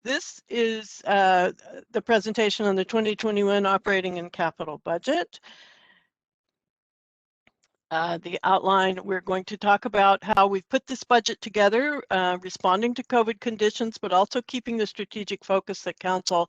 This is the presentation on the 2021 operating and capital budget. The outline, we're going to talk about how we've put this budget together, responding to COVID conditions, but also keeping the strategic focus that Council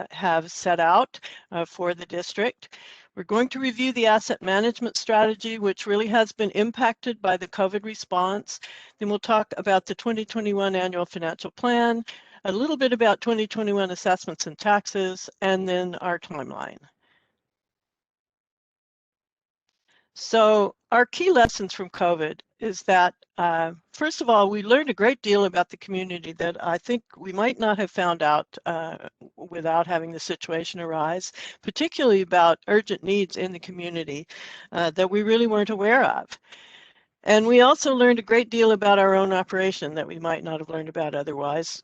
have set out for the district. We're going to review the asset management strategy, which really has been impacted by the COVID response. Then we'll talk about the 2021 annual financial plan, a little bit about 2021 assessments and taxes, and then our timeline. So our key lessons from COVID is that, first of all, we learned a great deal about the community that I think we might not have found out without having the situation arise, particularly about urgent needs in the community that we really weren't aware of. And we also learned a great deal about our own operation that we might not have learned about otherwise,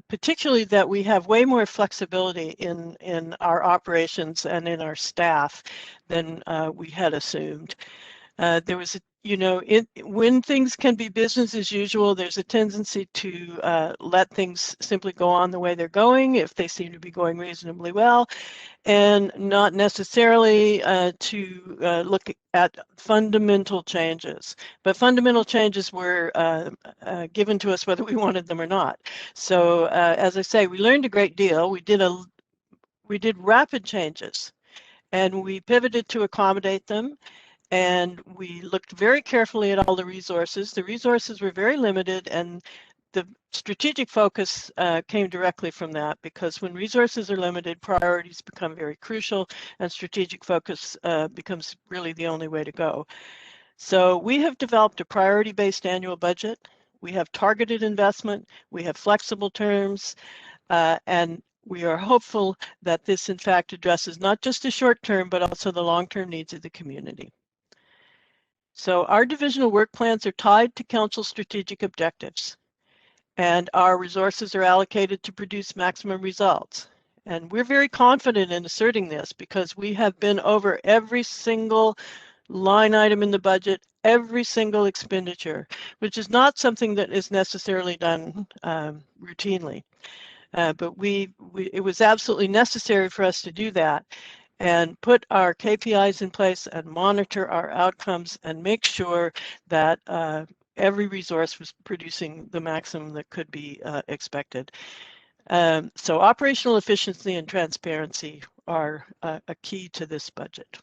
particularly that we have way more flexibility in our operations and in our staff than we had assumed. There was, when things can be business as usual, there's a tendency to let things simply go on the way they're going if they seem to be going reasonably well, and not necessarily to look at fundamental changes. But fundamental changes were given to us whether we wanted them or not. So as I say, we learned a great deal. We did rapid changes, and we pivoted to accommodate them. And we looked very carefully at all the resources. The resources were very limited, and the strategic focus came directly from that, because when resources are limited, priorities become very crucial, and strategic focus becomes really the only way to go. So we have developed a priority-based annual budget. We have targeted investment. We have flexible terms, and we are hopeful that this, in fact, addresses not just the short term, but also the long-term needs of the community. So our divisional work plans are tied to Council strategic objectives, and our resources are allocated to produce maximum results. And we're very confident in asserting this because we have been over every single line item in the budget, every single expenditure, which is not something that is necessarily done routinely. But it was absolutely necessary for us to do that and put our KPIs in place and monitor our outcomes and make sure that every resource was producing the maximum that could be expected. So operational efficiency and transparency are a key to this budget.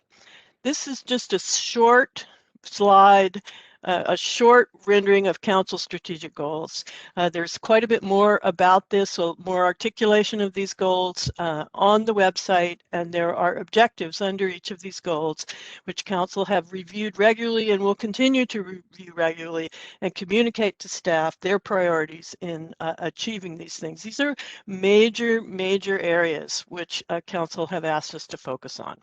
This is just a short slide, a short rendering of Council strategic goals. There's quite a bit more about this, so more articulation of these goals on the website, and there are objectives under each of these goals, which Council have reviewed regularly and will continue to review regularly and communicate to staff their priorities in achieving these things. These are major areas which Council have asked us to focus on.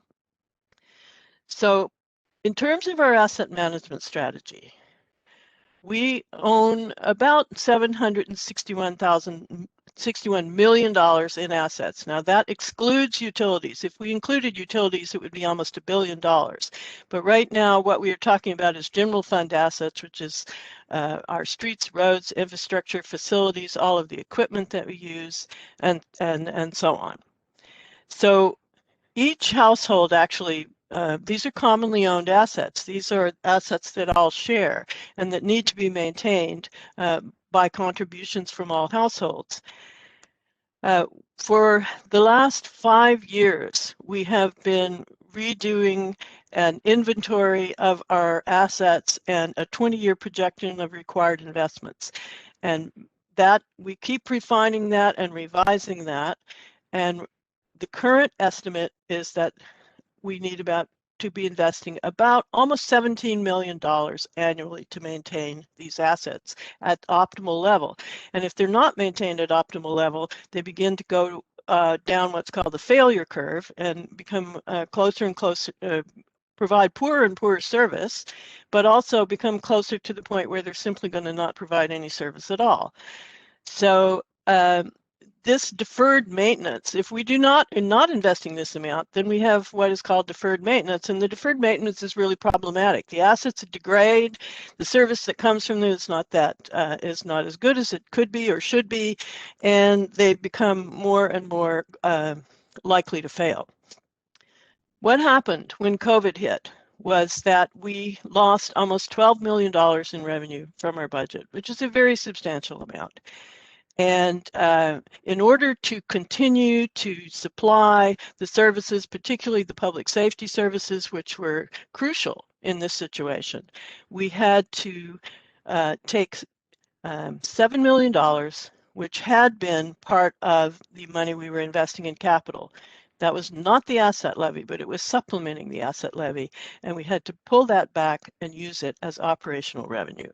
So in terms of our asset management strategy, we own about $761 million in assets. Now that excludes utilities. If we included utilities, it would be almost $1 billion. But right now, what we are talking about is general fund assets, which is our streets, roads, infrastructure, facilities, all of the equipment that we use, and so on. So each household actually, these are commonly owned assets. These are assets that all share and that need to be maintained by contributions from all households. For the last 5 years, we have been redoing an inventory of our assets and a 20-year projection of required investments. And that we keep refining that and revising that. And the current estimate is that we need to be investing about almost $17 million annually to maintain these assets at optimal level. And if they're not maintained at optimal level, they begin to go down what's called the failure curve and become closer and closer, provide poorer and poorer service, but also become closer to the point where they're simply going to not provide any service at all. So this deferred maintenance, if we do not investing this amount, then we have what is called deferred maintenance, and the deferred maintenance is really problematic. The assets degrade, the service that comes from them is not as good as it could be or should be, and they become more and more likely to fail. What happened when COVID hit was that we lost almost $12 million in revenue from our budget, which is a very substantial amount. And in order to continue to supply the services, particularly the public safety services, which were crucial in this situation, we had to take $7 million, which had been part of the money we were investing in capital. That was not the asset levy, but it was supplementing the asset levy, and we had to pull that back and use it as operational revenue.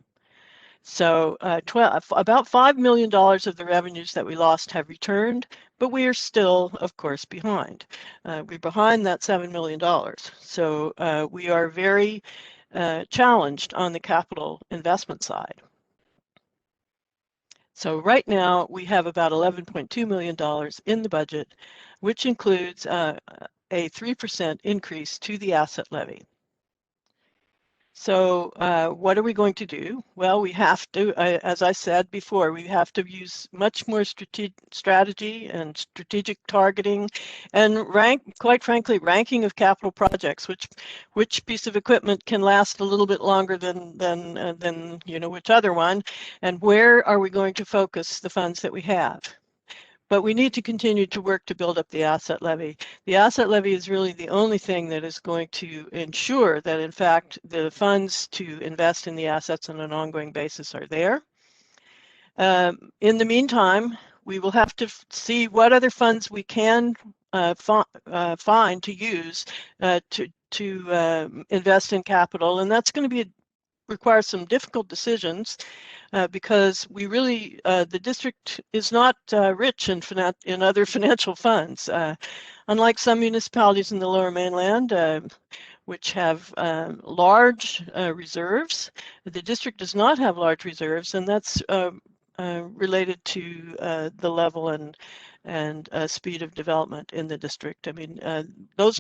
So about $5 million of the revenues that we lost have returned, but we are still, of course, behind. We're behind that $7 million. So we are very challenged on the capital investment side. So right now we have about $11.2 million in the budget, which includes a 3% increase to the asset levy. So what are we going to do? Well, we have to, as I said before, we have to use much more strategy and strategic targeting and quite frankly, ranking of capital projects, which piece of equipment can last a little bit longer than which other one, and where are we going to focus the funds that we have. But we need to continue to work to build up the asset levy. The asset levy is really the only thing that is going to ensure that, in fact, the funds to invest in the assets on an ongoing basis are there. In the meantime, we will have to see what other funds we can find to use to invest in capital, and that's going to require some difficult decisions. Because we really, the district is not rich in other financial funds. Unlike some municipalities in the Lower Mainland, which have large reserves, the district does not have large reserves, and that's related to the level and speed of development in the district. I mean, those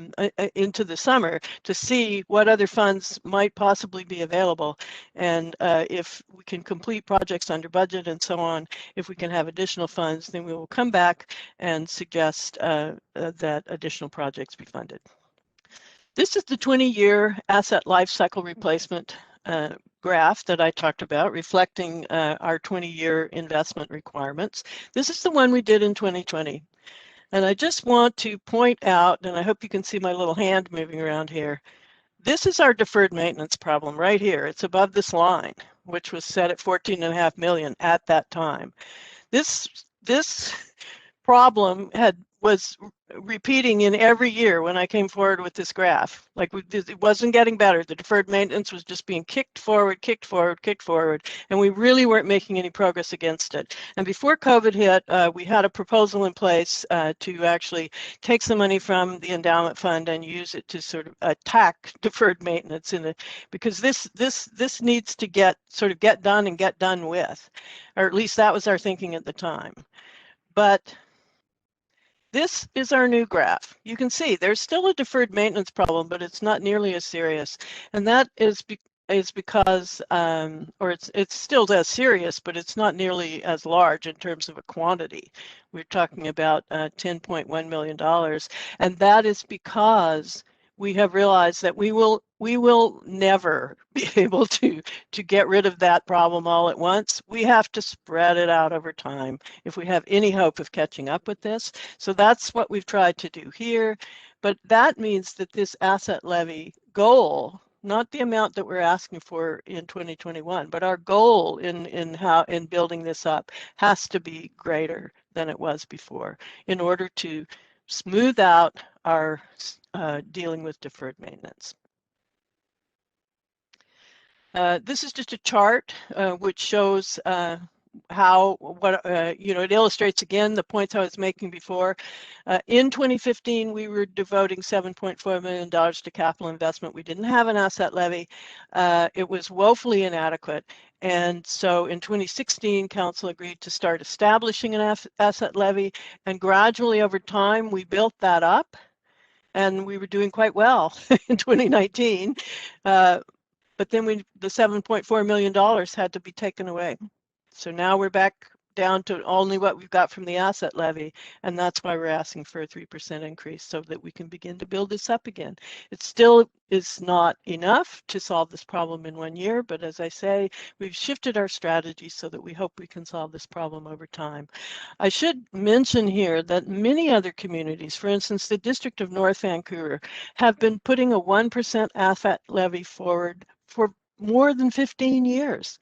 into the summer to see what other funds might possibly be available, and if we can complete projects under budget and so on, if we can have additional funds, then we will come back and suggest that additional projects be funded. This is the 20-year asset life cycle replacement graph that I talked about, reflecting our 20-year investment requirements. This is the one we did in 2020. And I just want to point out, and I hope you can see my little hand moving around here, this is our deferred maintenance problem right here. It's above this line, which was set at $14.5 million at that time. This problem was repeating in every year when I came forward with this graph. Like it wasn't getting better. The deferred maintenance was just being kicked forward, and we really weren't making any progress against it. And before COVID hit, we had a proposal in place to actually take some money from the endowment fund and use it to sort of attack deferred maintenance because this needs to get done and get done with, or at least that was our thinking at the time. But this is our new graph. You can see there's still a deferred maintenance problem, but it's not nearly as serious. And that is because, or it's still as serious, but it's not nearly as large in terms of a quantity. We're talking about $10.1 million. And that is because we have realized that we will never be able to get rid of that problem all at once. We have to spread it out over time if we have any hope of catching up with this. So that's what we've tried to do here. But that means that this asset levy goal, not the amount that we're asking for in 2021, but our goal in building this up has to be greater than it was before in order to smooth out our dealing with deferred maintenance. This is just a chart which shows it illustrates again the points I was making before. In 2015, we were devoting $7.4 million to capital investment. We didn't have an asset levy. It was woefully inadequate. And so in 2016, Council agreed to start establishing an asset levy, and gradually over time, we built that up, and we were doing quite well in 2019. But then the $7.4 million had to be taken away. So now we're back down to only what we've got from the asset levy, and that's why we're asking for a 3% increase so that we can begin to build this up again. It still is not enough to solve this problem in 1 year, but as I say, we've shifted our strategy so that we hope we can solve this problem over time. I should mention here that many other communities, for instance, the District of North Vancouver, have been putting a 1% asset levy forward for more than 15 years.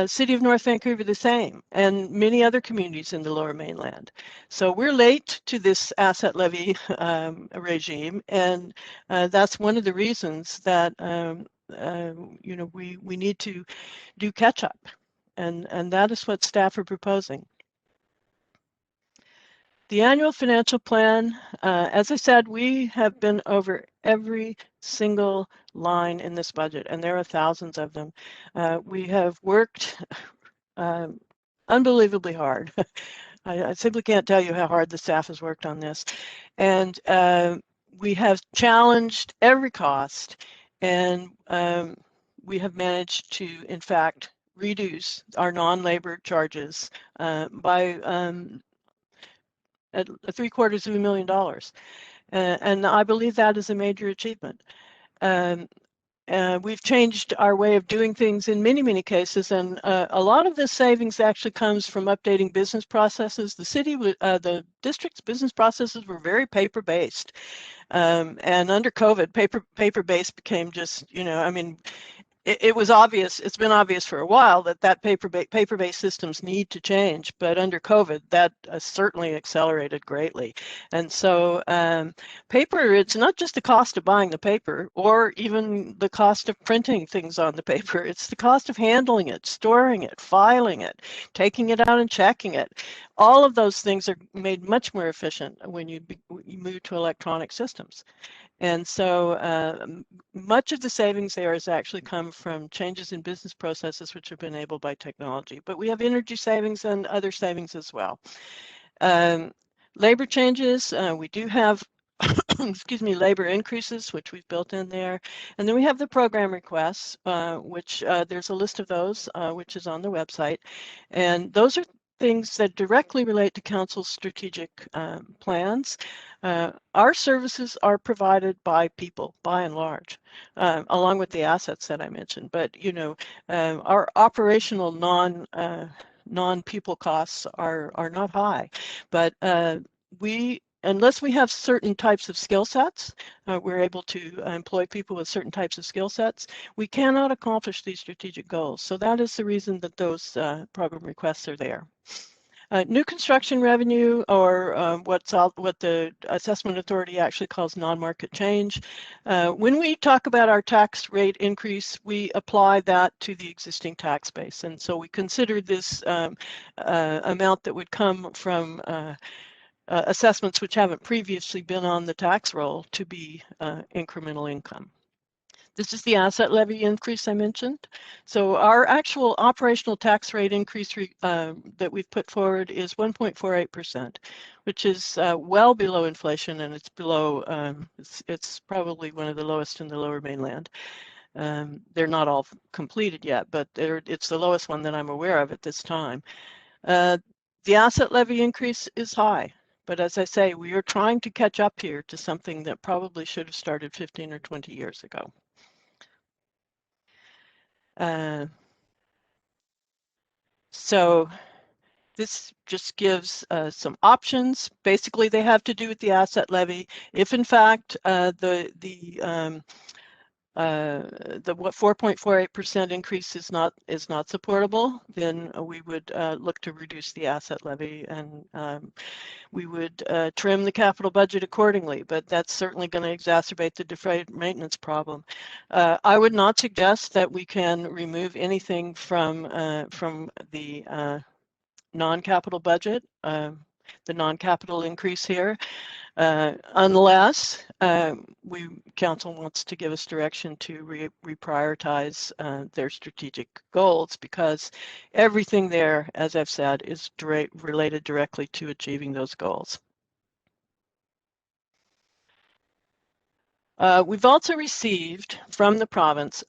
City of North Vancouver, the same, and many other communities in the Lower Mainland. So we're late to this asset levy regime, and that's one of the reasons that we need to do catch up, and that is what staff are proposing. The annual financial plan, as I said, we have been over every single line in this budget, and there are thousands of them. We have worked unbelievably hard. I simply can't tell you how hard the staff has worked on this. And we have challenged every cost, and we have managed to, in fact, reduce our non-labor charges by at $750,000. And I believe that is a major achievement. We've changed our way of doing things in many, many cases, and a lot of this savings actually comes from updating business processes. The district's business processes were very paper-based, and under COVID, paper-based became just, it was obvious, it's been obvious for a while that paper-based systems need to change, but under COVID, that certainly accelerated greatly. And so paper, it's not just the cost of buying the paper or even the cost of printing things on the paper, it's the cost of handling it, storing it, filing it, taking it out and checking it. All of those things are made much more efficient when you move to electronic systems. And so much of the savings there has actually come from changes in business processes which have been enabled by technology. But we have energy savings and other savings as well. Labor changes, we do have excuse me, labor increases, which we've built in there. And then we have the program requests, which there's a list of those, which is on the website. And those are things that directly relate to Council's strategic plans. Our services are provided by people, by and large, along with the assets that I mentioned. But our operational non-people costs are not high. But unless we have certain types of skill sets, we're able to employ people with certain types of skill sets, we cannot accomplish these strategic goals. So that is the reason that those program requests are there. New construction revenue, or what the Assessment Authority actually calls non-market change. When we talk about our tax rate increase, we apply that to the existing tax base. And so we consider this amount that would come from assessments which haven't previously been on the tax roll to be incremental income. This is the asset levy increase I mentioned. So our actual operational tax rate increase that we've put forward is 1.48%, which is well below inflation, and it's below, it's probably one of the lowest in the Lower Mainland. They're not all completed yet, but it's the lowest one that I'm aware of at this time. The asset levy increase is high. But as I say, we are trying to catch up here to something that probably should have started 15 or 20 years ago. So this just gives some options. Basically, they have to do with the asset levy. If in fact the 4.48% increase is not supportable, then we would look to reduce the asset levy, and we would trim the capital budget accordingly. But that's certainly going to exacerbate the deferred maintenance problem. I would not suggest that we can remove anything from the non-capital budget, the non-capital increase here, unless council wants to give us direction to reprioritize their strategic goals, because everything there, as I've said, is related directly to achieving those goals. We've also received from the province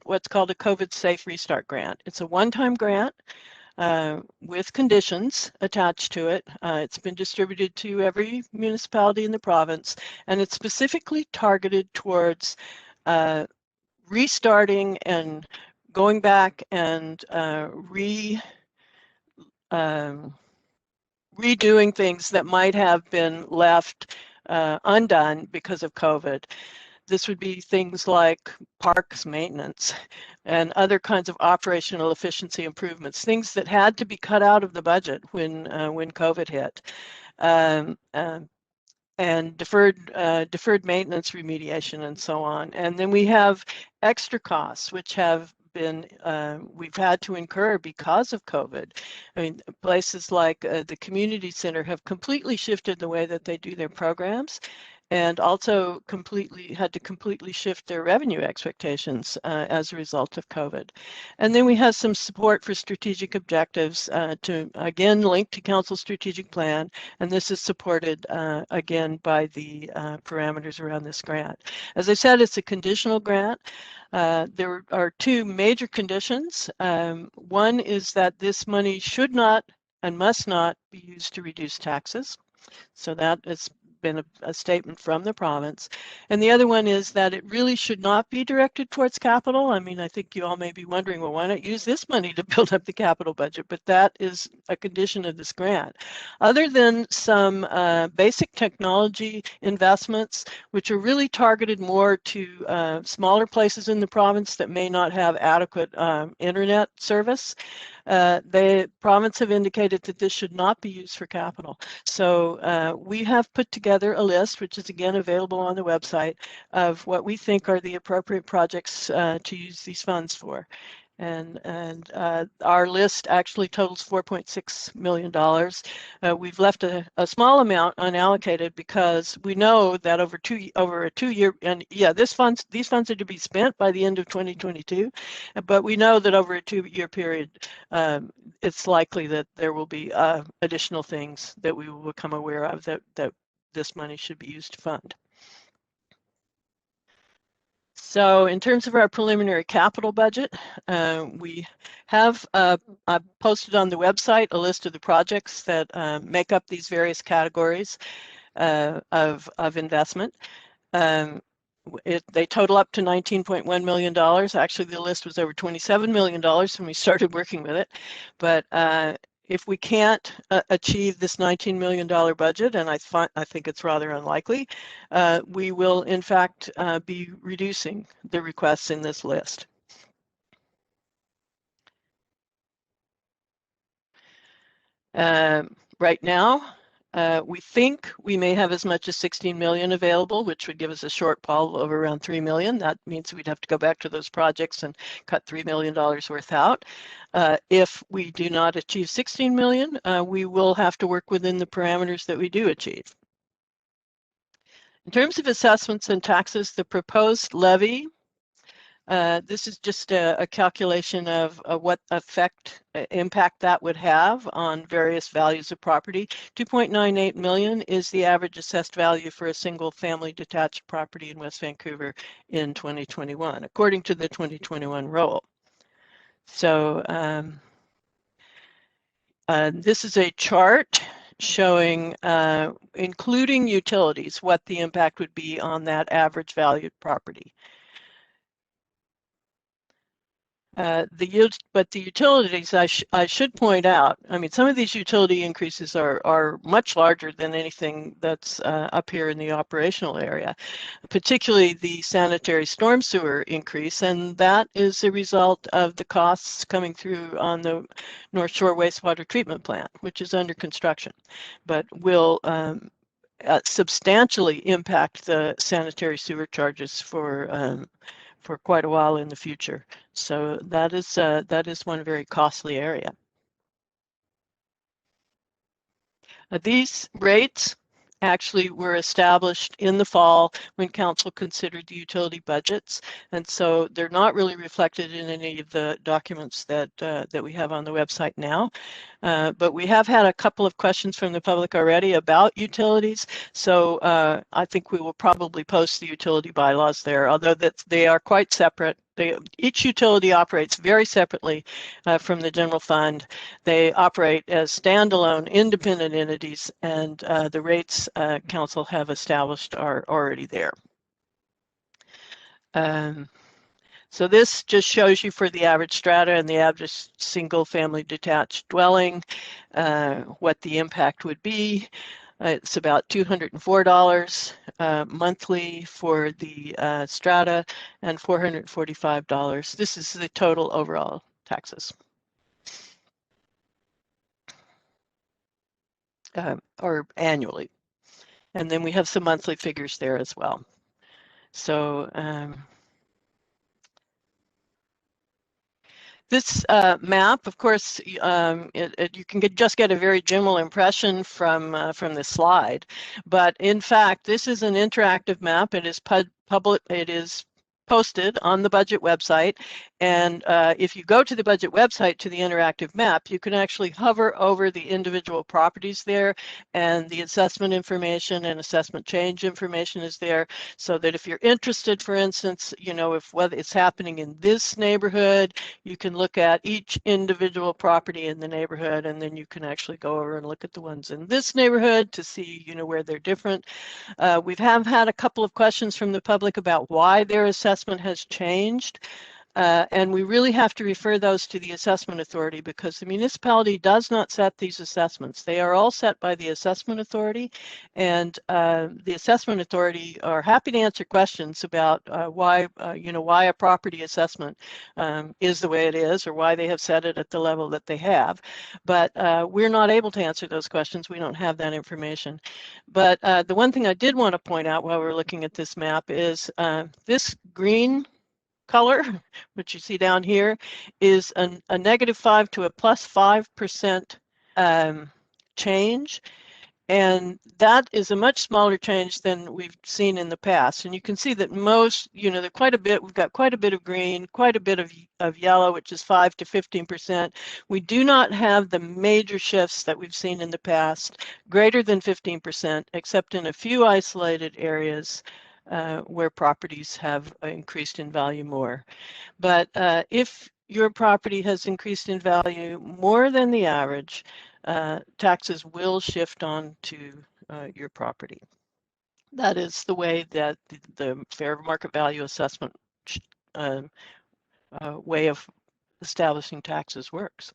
what's called a COVID Safe Restart Grant. It's a one-time grant with conditions attached to it. It's been distributed to every municipality in the province, and it's specifically targeted towards restarting and going back and redoing things that might have been left undone because of COVID. This would be things like parks maintenance and other kinds of operational efficiency improvements, things that had to be cut out of the budget when COVID hit, and deferred maintenance remediation and so on. And then we have extra costs, which have been we've had to incur because of COVID. I mean, places like the community center have completely shifted the way that they do their programs, and also had to completely shift their revenue expectations as a result of COVID. And then we have some support for strategic objectives to, again, link to Council's strategic plan, and this is supported, again, by the parameters around this grant. As I said, it's a conditional grant. There are two major conditions. One is that this money should not and must not be used to reduce taxes. So that has been a statement from the province. And the other one is that it really should not be directed towards capital. I mean, I think you all may be wondering, well, why not use this money to build up the capital budget? But that is a condition of this grant. Other than some basic technology investments, which are really targeted more to smaller places in the province that may not have adequate internet service, the province have indicated that this should not be used for capital. So we have put together a list, which is again available on the website, of what we think are the appropriate projects to use these funds for. And our list actually totals $4.6 million. We've left a small amount unallocated because we know that over a 2-year, and yeah, these funds are to be spent by the end of 2022, but we know that over a 2-year period, it's likely that there will be additional things that we will become aware of that this money should be used to fund. So in terms of our preliminary capital budget, we have posted on the website a list of the projects that make up these various categories of investment. They total up to $19.1 million. Actually, the list was over $27 million when we started working with it. But if we can't achieve this $19 million budget, and I think it's rather unlikely, we will in fact be reducing the requests in this list. Right now, we think we may have as much as 16 million available, which would give us a shortfall of around 3 million. That means we'd have to go back to those projects and cut $3 million worth out. If we do not achieve 16 million, we will have to work within the parameters that we do achieve. In terms of assessments and taxes, the proposed levy, this is just a calculation of what impact that would have on various values of property. 2.98 million is the average assessed value for a single family detached property in West Vancouver in 2021, according to the 2021 roll. So this is a chart showing, including utilities, what the impact would be on that average valued property. But the utilities, I should point out, I mean, some of these utility increases are much larger than anything that's up here in the operational area, particularly the sanitary storm sewer increase, and that is a result of the costs coming through on the North Shore wastewater treatment plant, which is under construction, but will substantially impact the sanitary sewer charges for quite a while in the future. So that is one very costly area. These rates actually were established in the fall when council considered the utility budgets, and so they're not really reflected in any of the documents that that we have on the website now. But we have had a couple of questions from the public already about utilities, so I think we will probably post the utility bylaws there, although that they are quite separate. Each utility operates very separately from the general fund. They operate as standalone independent entities, and the rates council have established are already there. So this just shows you for the average strata and the average single family detached dwelling what the impact would be. It's about $204 monthly for the strata and $445. This is the total overall taxes. Or annually. And then we have some monthly figures there as well. So this map, of course, you can just get a very general impression from this slide. But in fact, this is an interactive map. It is public. It is posted on the budget website, and if you go to the budget website to the interactive map, you can actually hover over the individual properties there, and the assessment information and assessment change information is there, so that if you're interested, for instance, you know, if whether it's happening in this neighborhood, you can look at each individual property in the neighborhood, and then you can actually go over and look at the ones in this neighborhood to see, you know, where they're different. We've had a couple of questions from the public about why their assessment has changed. And we really have to refer those to the assessment authority, because the municipality does not set these assessments. They are all set by the assessment authority, and the assessment authority are happy to answer questions about why, you know, why a property assessment is the way it is, or why they have set it at the level that they have. But we're not able to answer those questions. We don't have that information. But the one thing I did want to point out while we're looking at this map is this green color, which you see down here, is a -5 to a +5% change. And that is a much smaller change than we've seen in the past. And you can see that most, you know, we've got quite a bit of green, quite a bit of yellow, which is 5 to 15%. We do not have the major shifts that we've seen in the past, greater than 15%, except in a few isolated areas where properties have increased in value more. But if your property has increased in value more than the average, taxes will shift on to your property. That is the way that the fair market value assessment way of establishing taxes works.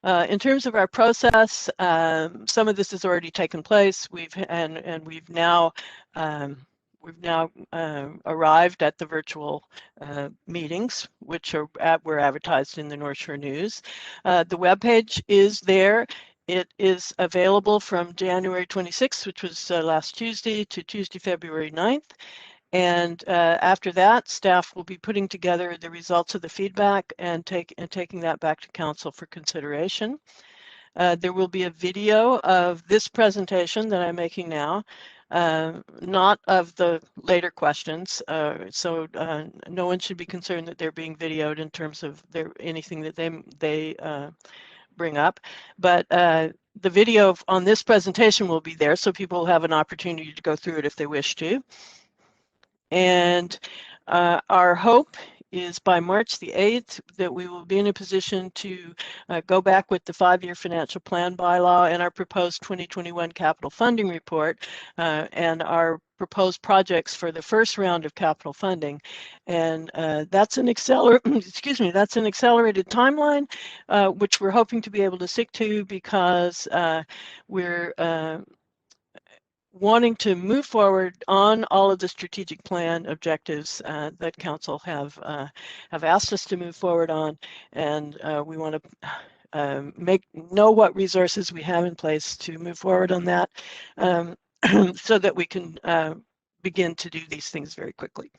In terms of our process, some of this has already taken place. We've now arrived at the virtual meetings, which were advertised in the North Shore News. The webpage is there. It is available from January 26th, which was last Tuesday, to Tuesday, February 9th. And after that, staff will be putting together the results of the feedback and taking that back to council for consideration. There will be a video of this presentation that I'm making now, not of the later questions. So no one should be concerned that they're being videoed in terms of anything that they bring up. But the video on this presentation will be there, so people will have an opportunity to go through it if they wish to. And our hope is by March the 8th that we will be in a position to go back with the 5-year financial plan bylaw and our proposed 2021 capital funding report and our proposed projects for the first round of capital funding. And that's an accelerated timeline, which we're hoping to be able to stick to, because we're wanting to move forward on all of the strategic plan objectives that council have asked us to move forward on, and we want to know what resources we have in place to move forward on that, so that we can begin to do these things very quickly.